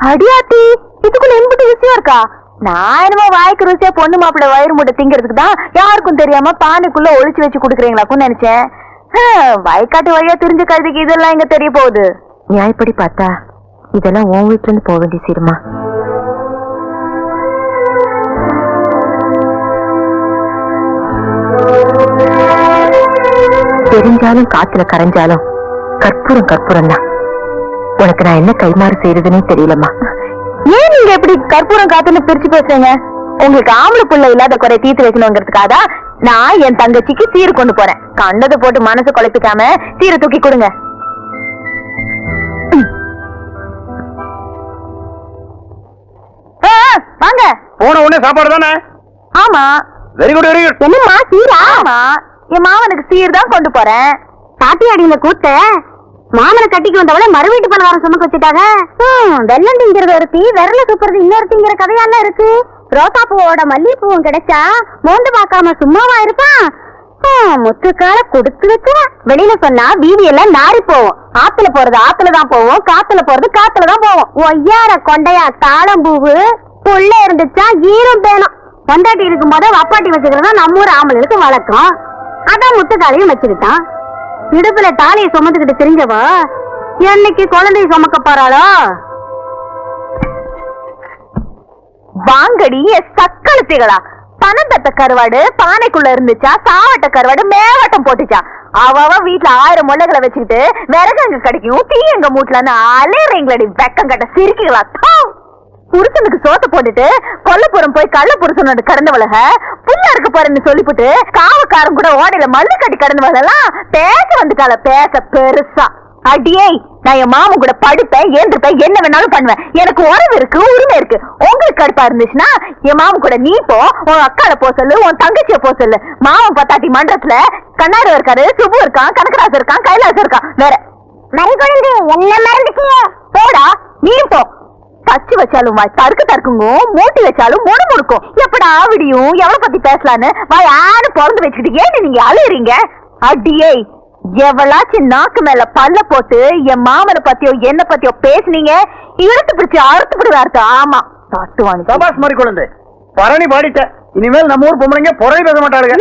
அடியாத்தி, இதுக்குள்ள எம்பிட்டு விஷயம் இருக்கா? நான் என்னமோ வாய்க்கு ருசியா பொண்ணு மாப்பிள்ள வயிறு மூட்டை திங்கிறதுக்கு தான் யாருக்கும் தெரியாம பானைக்குள்ள ஒளிச்சு வச்சு குடுக்குறீங்களாக்கும் நினைச்சேன். வயக்காட்டு வழியா தெரிஞ்ச கழுதிக்கு இதெல்லாம் எங்க தெரிய போகுது? நியாயப்படி பார்த்தா இதெல்லாம் உன் வீட்டுல இருந்து போக வேண்டிய சீருமா. தெரிஞ்சாலும் காத்துல கரைஞ்சாலும் கற்பூரம் கற்பூரம் தான். உனக்கு நான் என்ன கைமாறு செய்யறதுன்னே தெரியலம்மா. ஏன் நீங்க எப்படி கற்பூரம் காத்துன்னு பிரிச்சு பேசுறீங்க? உங்களுக்கு ஆம்பளை புள்ள இல்லாத குறை தீர்த்து வைக்கணுங்கிறதுக்காக நான் என் தங்கச்சிக்கு சீர் கொண்டு போறேன். கண்டதை போட்டு மனசு குழப்பிக்காம சீரை தூக்கி கொடுங்க. வாங்க. போன உடனே சாப்பாடு தானே? ஆமா. Very good very good. என்னம்மா சீரா? ஆமா, என் மாமனுக்கு சீர் தான் கொண்டு போறேன். பாட்டி அடியில கூட்ட மாமனை கட்டிக்கு வந்தவள மறு வீட்டு பலகாரம் சுமக்க வச்சுட்டாங்க. வெள்ளம் திங்கிறது ஒருத்தி, விரல சூப்பறது இன்னொருத்திங்கிற கதையெல்லாம் இருக்கு. ரோசா பூவோட மல்லிகைப்பூவும் கிடைச்சா மோந்து பார்க்காம சும்மாவா இருப்பான்? முத்துக்கால கொடுத்து வச்சா வெளியில சொன்னா வீதி எல்லாம் நாரி போவோம். ஆத்துல போறது ஆத்துலதான் போவோம், காத்துல போறது காத்துலதான் போவோம். ஒய்யார கொண்டையா தாளம்பூவு புள்ள இருந்துச்சா ஈரம் பேணும். பொண்டாட்டி இருக்கும் போது வப்பாட்டி வச்சுக்கிறதா நம்ம ஊர் ஆம்பளுக்கு வழக்கம். அதான் முத்துக்காலையும் வச்சுக்கிட்டான். இடுப்புல தாலியை சுமந்துக்கிட்டு தெரிஞ்சவா என்னைக்கு குழந்தைய சுமக்க போறாளோ? வாங்கடி சக்களத்திகளா. பணந்தட்ட கருவாடு பானைக்குள்ள இருந்துச்சா, சாவட்ட கருவாடு மேவட்டம் போட்டுச்சா. அவ வீட்டுல 1000 முள்ளைகளை வச்சுக்கிட்டு விறகு எங்க கிடைக்கும், தீ எங்க மூட்டலன்னு அலையறீங்களடி வெக்கம் கட்ட சிரிக்குகளா. புருஷனுக்கு சோத்த போட்டுட்டு கொல்லப்புறம் போய் கள்ள புருஷனோட கடந்தவளக புள்ள இருக்க போறேன்னு சொல்லிவிட்டு காவக்காரன் கூட ஓடையில மல்லு கட்டி கடந்தவளெல்லாம் பேச வந்துட்டால. பேச பெருசா. அடியே, நான் என் மாமன் கூட படிப்பேன், ஏந்திருப்பேன், என்ன வேணாலும் பண்ணுவேன். எனக்கு உறவு இருக்கு, உரிமை இருக்கு. உங்களுக்கு கடுப்பா இருந்துச்சுன்னா என் மாமன் கூட நீ போ, உன் அக்கால போ சொல்லு, உன் தங்கச்சிய போ சொல்லு. மாமன் பத்தாட்டி மன்றத்துல கண்ணாடி இருக்காரு, சுபு இருக்கான், கனகராசு இருக்கான், கைலாசம் இருக்கான். வேற மறைகுழந்தை என்ன மறந்துட்டியே? போடா நீ போ. தச்சு வச்சாலும் வாய் தருக்கு தற்குங்கும், மூட்டி வச்சாலும் முடு முடுக்கும். எப்படா விடியும், எவ்வளவு பத்தி பேசலான்னு வாய் ஆடு பிறந்து வச்சுக்கிட்டு ஏன்னு நீங்க அழுறீங்க? அடியே, எவளாச்சும் நாக்கு மேல பல்ல போட்டு என் மாமனை பத்தியோ என்ன பத்தியோ பேசுனீங்க, இழுத்து பிடிச்சு அறுத்து விடுவாரு. ஆமா தட்டுவானி. சபாஸ் மாதிரி குழந்தை பரணி பாடிட்ட. இனிமேல் நம்ம ஊர் பொம்பளைங்க புறவை பேச மாட்டாருங்க.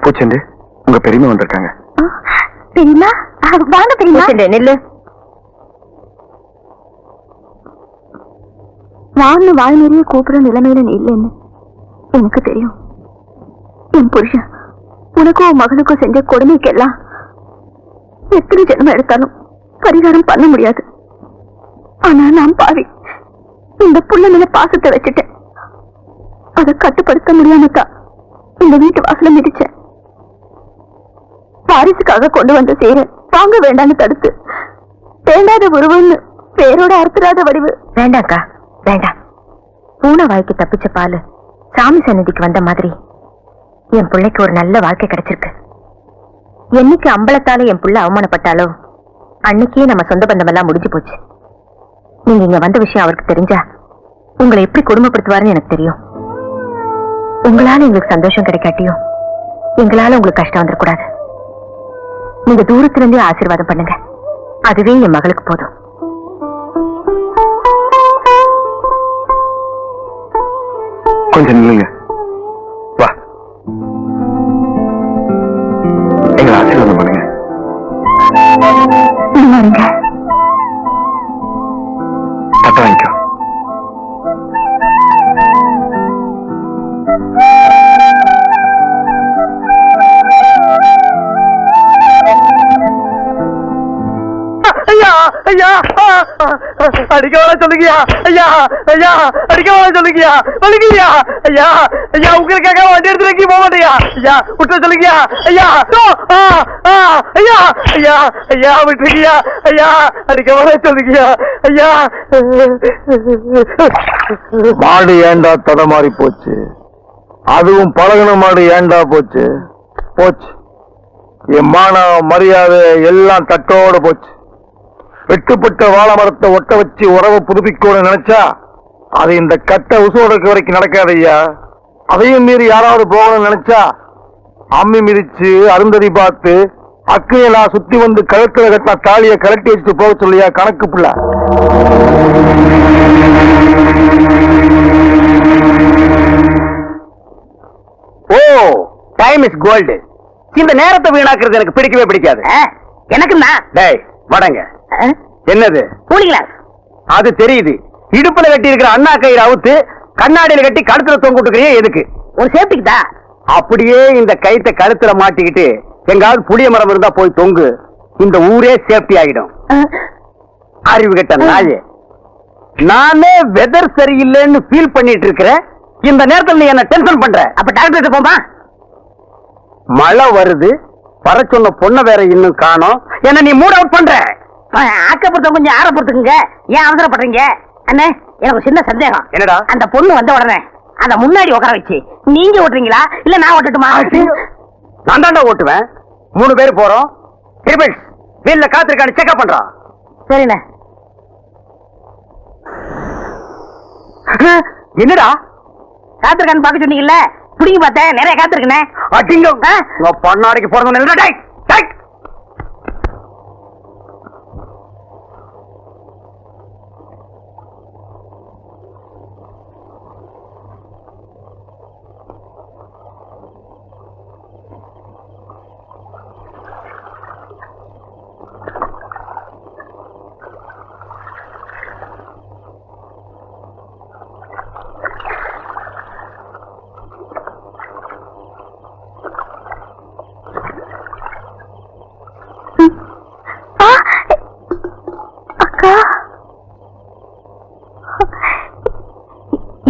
பூச்செண்டு, உங்க பெரியமா வந்திருக்காங்க. தெரியுமா? வாங்க தெரியுமா? நெல்லு வாங்க. வாய் நிறைய கூப்பிட நிலைமையில இல்லைன்னு எனக்கு தெரியும். என் புருஷன் உனக்கும் உன் மகனுக்கும் செஞ்ச கொடுமைக்கெல்லாம் எத்தனை ஜென்மம் எடுத்தாலும் பரிகாரம் பண்ண முடியாது. ஆனா நான் பாவி இந்த புள்ள மேல பாசத்தை வச்சுட்டேன். அதை கட்டுப்படுத்த முடியாமத்தான் இந்த வீட்டு வாசல மிதிச்சேன். பாரிசுக்காக கொண்டு வந்த சேர வாங்க வேண்டான்னு தடுத்து வேண்டாத உருவம்னு பேரோட அறுத்துறாத வடிவு. வேண்டாக்கா வேண்டாம். பூனை வாய்க்கு தப்பிச்ச பாலு சாமி சந்நிதிக்கு வந்த மாதிரி என் பிள்ளைக்கு ஒரு நல்ல வாழ்க்கை கிடைச்சிருக்கு. என்னைக்கு அம்பலத்தால என் பிள்ளை அவமானப்பட்டாலோ அன்னைக்கே நம்ம சொந்த பந்தம் எல்லாம் முடிஞ்சு போச்சு. நீங்க இங்க வந்த விஷயம் அவருக்கு தெரிஞ்சா உங்களை எப்படி குடும்பப்படுத்துவாருன்னு எனக்கு தெரியும். உங்களால எங்களுக்கு சந்தோஷம் கிடைக்காட்டியும் எங்களால உங்களுக்கு கஷ்டம் வந்துடக்கூடாது. நீங்க தூரத்துல இருந்தே ஆசீர்வாதம் பண்ணுங்க, அதுவே என் மகளுக்கு போதும். கொஞ்சம் நில்லுங்க. வா, எங்களை ஆசீர்வாதம் பண்ணுங்க. தட்ட வாங்கிக்கோ. ஐயா, அடிக்க வேணா சொல்லுங்கயா. ஐயா ஐயா, அடிக்க வேணா சொல்லுங்கயா. வலிக்குயா ஐயா. ஐயா, உங்களுக்காக வண்டி எடுத்து வைக்க போக மாட்டேயா. ஐயா விட்டு சொல்லுங்கயா. ஐயா ஐயா ஐயா ஐயா விட்டுருக்கியா. ஐயா, அடிக்க வேணா சொல்லுங்கயா. ஐயா, மாடு ஏண்டா தடமாறி போச்சு, அதுவும் பழகுன மாடு ஏண்டா போச்சு. போச்சு என் மான மரியாதை எல்லாம் தட்டோட போச்சு. வெட்டுப்பட்ட வாழை மரத்தை ஒட்ட வச்சு உறவை புதுப்பிக்கணும்னு நினைச்சா அது இந்த கட்ட உசோடக்கு வரைக்கும் நடக்காது ஐயா. அதையும் மீறி யாராவது போகணும்னு நினைச்சா அம்மி மிதிச்சு அருந்ததி பார்த்து அக்கையெல்லாம் சுத்தி வந்து கழுத்துல கட்டின தாலிய கலட்டி வச்சுட்டு போக சொல்லியா கணக்கு புள்ள. ஓ, டைம் இஸ் கோல்டு. இந்த நேரத்தை வீணாக்குறது எனக்கு பிடிக்கவே பிடிக்காது. எனக்கு டேய் வடங்க. என்னது? Cooling glass. அது தெரியுது. இடுப்புல கட்டி இருக்கிற அண்ணா கயிறு அவுத்து கண்ணாடியில கட்டி கழுத்துல தொங்க விட்டுக்கிறியே எதுக்கு? ஒரு சேஃப்டிக்கு தான். அப்படியே இந்த கயித்தை கழுத்துல மாட்டிக்கிட்டு எங்காவது புளிய மரம் இருந்தா போய் தொங்கு. இந்த ஊரே சேஃப்டி ஆகிடும். அறிவு கெட்ட நாயே, நானே வெதர் சரியில்லைன்னு ஃபீல் பண்ணிட்டு இருக்கிறேன். இந்த நேரத்தில் நீ என்ன டென்ஷன் பண்ற? அப்ப டாக்டர் போமா. மழை வருது, வர சொன்ன பொண்ணை வேற இன்னும் காணோம். என்ன நீ மூட் அவுட் பண்ற? ஆக்கப்புறத்த கொஞ்சம் ஆற பொறுத்துக்குங்க. ஏன் அவசரப்படுறீங்க? அண்ணே, எனக்கு சின்ன சந்தேகம். என்னடா? அந்த பொண்ணு வந்த உடனே அத முன்னாடி உட்கார வச்சு நீங்க ஓட்டுறீங்களா இல்ல நான் ஓட்டட்டுமா? நான் தாண்டா ஓட்டுவேன். 3 பேர் போறோம். வீல்ல காத்திருக்கான்னு செக்அப் பண்றான். சரிண்ணே. என்னடா காத்திருக்கான்னு பாக்க சொன்னீங்கல்ல, புடிங்க பார்த்தேன். நிறைய காத்திருக்கனே. அடிங்க பொண்ணாடிக்கு போறது.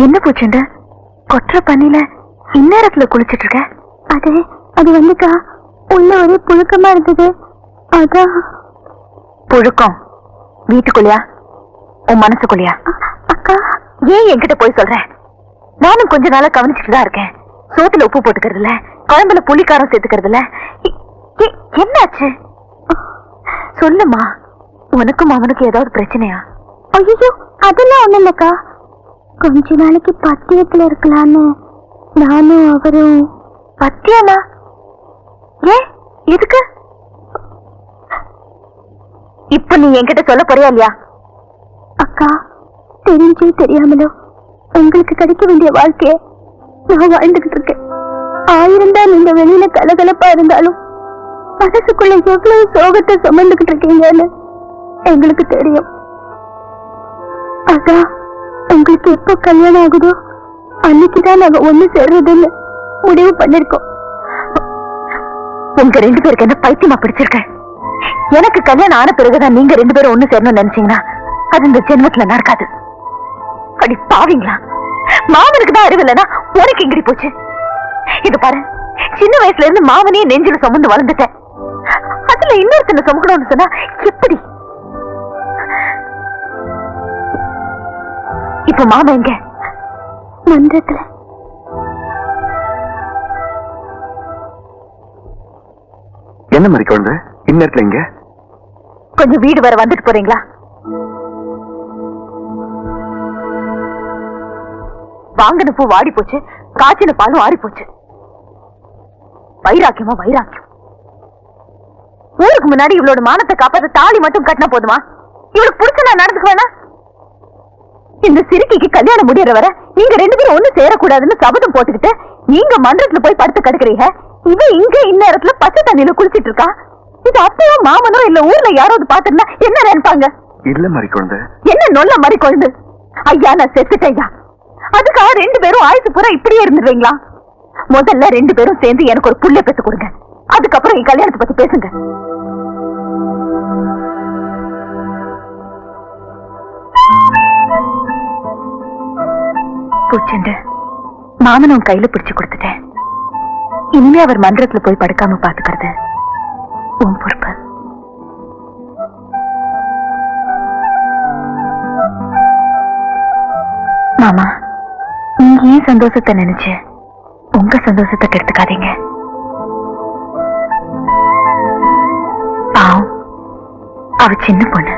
என்ன பூச்சுண்ட கொற்ற பண்ணில இந்நேரத்துல குளிச்சிட்டு இருக்க? அது வந்துக்கா உள்ள ஒரே புழுக்கமா இருந்தது. அதான். புழுக்கம் வீட்டுக்குள்ளையா உன் மனசுக்குள்ளையா? அக்கா ஏன் என்கிட்ட போய் சொல்ற? நானும் கொஞ்ச நாளா கவனிச்சுட்டு தான் இருக்கேன். சோத்துல உப்பு போட்டுக்கிறது இல்ல, குழம்புல புளிக்காரம் சேர்த்துக்கிறது இல்ல. என்னாச்சு சொல்லுமா. உனக்கும் அவனுக்கு ஏதாவது பிரச்சனையா? ஐயோ அதெல்லாம் ஒண்ணு இல்லக்கா. கொஞ்ச நாளைக்கு பத்தியத்துல இருக்கலான்னு நானும் அவரும். பத்தியமா? ஏன் எதுக்கு? இப்ப நீ என்கிட்ட சொல்ல போறியா இல்லையா? அக்கா தெரிஞ்சே தெரியாமலோ உங்களுக்கு கிடைக்க வேண்டிய வாழ்க்கைய நான் வாழ்ந்துகிட்டு இருக்கேன். 1000 தான் நீங்க வெளியில கலகலப்பா இருந்தாலும் மனசுக்குள்ள எவ்வளவு சோகத்தை சுமந்துகிட்டு இருக்கீங்கன்னு எங்களுக்கு தெரியும். அக்கா உங்களுக்கு எப்போ கல்யாணம் ஆகுதோ அன்னைக்குதான் நாங்க ஒண்ணு சேர்றதுன்னு முடிவு பண்ணிருக்கோம். உங்க 2 பேருக்கு என்ன பைத்தியமா பிடிச்சிருக்கேன். எனக்கு கல்யாணம் ஆன பிறகுதான் நீங்க 2 பேரும் ஒண்ணு சேரணும்னு நினைச்சீங்கன்னா அது இந்த ஜென்மத்துல நடக்காது. அடி பாவீங்களா, மாமனுக்கு தான் அறிவு இல்லைன்னா உனக்கு எங்கடி போச்சு? இது பாரு, சின்ன வயசுல இருந்து மாமனையே நெஞ்சில சுமந்து வளர்ந்துட்டேன். அதுல இன்னொருத்தனை சுமக்கணும்னு சொன்னா எப்படி? இப்ப மாமா எங்க? மன்றத்துல. என்ன மாதிரி குழந்தை இந்நேரத்துல இங்க? கொஞ்சம் வீடு வர வந்துட்டு போறீங்களா? வாங்கின பூ வாடி போச்சு, காய்ச்சின பாலும் ஆறி போச்சு. வைராக்கியமா வைராக்கியம். ஊருக்கு முன்னாடி இவளோட மானத்தை காப்பாத்த தாலி மட்டும் கட்டினா போதுமா? இவளுக்கு புடிச்ச நான் நடந்துக்கு வேணா? இந்த சிறுக்கிக்கு கல்யாணம் முடியற வர நீங்க 2 பேரும் ஒண்ணு சேரக்கூடாதுன்னு சபதம் போட்டுக்கிட்டு நீங்க மன்றத்துல போய் படுத்து கிடக்குறீங்க. இவ இங்க இந்நேரத்துல பச்சை தண்ணியில குளிச்சிட்டு இருக்கா. இது அப்பவும் மாமனோ இல்ல ஊர்ல யாராவது பாத்துருந்தா என்ன நினைப்பாங்க? இல்ல மாதிரி குழந்தை. என்ன நொல்ல மாதிரி குழந்தை? ஐயா நான் செத்துட்டேயா. அதுக்காக 2 பேரும் ஆயுசு பூரா இப்படியே இருந்துருவீங்களா? முதல்ல 2 பேரும் சேர்ந்து எனக்கு ஒரு புள்ள பெத்து கொடுங்க. அதுக்கப்புறம் என் கல்யாணத்தை பத்தி பேசுங்க. பூச்செண்டு மாமனும் கையில பிடிச்சு கொடுத்துட்டேன். இனிமே அவர் மன்றத்துல போய் படுக்காம பாத்துக்கிறது உன் பொறுப்பு. மாமா, நீங்க ஏன் சந்தோஷத்தை நினைச்சு உங்க சந்தோஷத்தை கெடுத்துக்காதீங்க. பாவம், அவ சின்ன பொண்ணு.